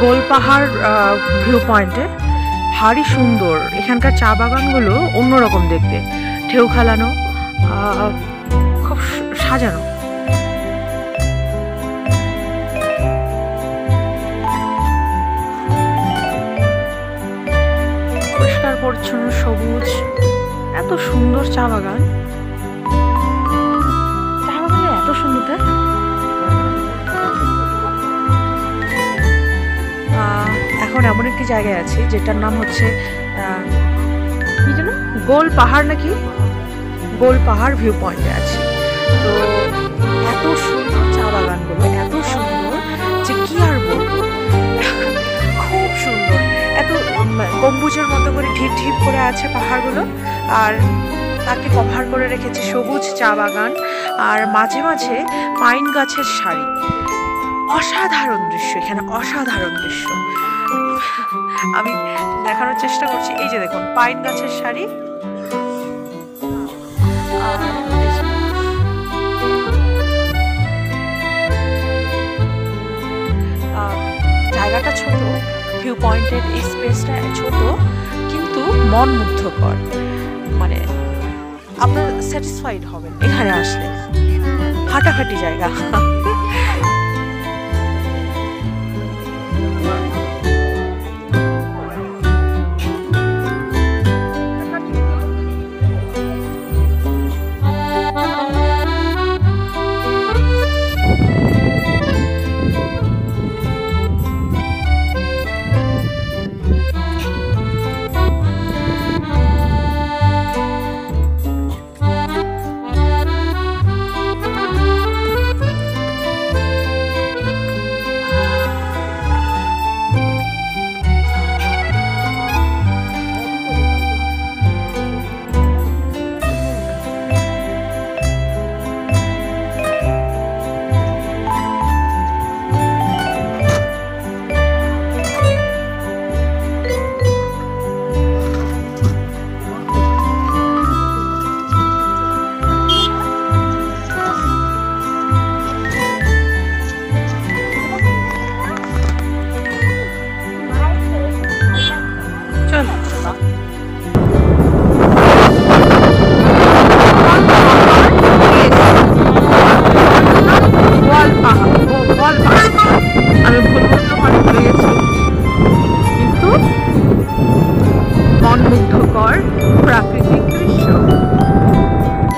Golpahar view পয়েন্টে। ভারী সুন্দর এখানকার চা বাগানগুলো, অন্যরকম দেখতে, ঢেউ খেলানো, খুব সাজানো। পরিষ্কার পরিচ্ছন্ন, সবুজ, এত সুন্দর চা বাগান। চা বাগানে এত সুন্দর। এখন এমন একটি জায়গায় আছি যেটার নাম হচ্ছে কি যেন, গোলপাহাড় নাকি, গোলপাহাড় ভিউ পয়েন্টে আছি। তো এত সুন্দর চা বাগানগুলো, এত সুন্দর যে কি আর বলবো, খুব সুন্দর। এত গম্বুজের মতো করে ঢিপ ঢিপ করে আছে পাহাড়গুলো, আর তাকে কভার করে রেখেছে সবুজ চা বাগান, আর মাঝে মাঝে পাইন গাছের সারি। অসাধারণ দৃশ্য এখানে, অসাধারণ দৃশ্য। আমি দেখানোর চেষ্টা করছি। এই যে দেখুন, পাইন গাছের সারি, জায়গাটা ছোট, ভিউ পয়েন্টের এই স্পেসটা ছোট, কিন্তু মন মুগ্ধকর। মানে আপনার স্যাটিসফাইড হবেন এখানে আসলে। ফাটাফাটি জায়গা।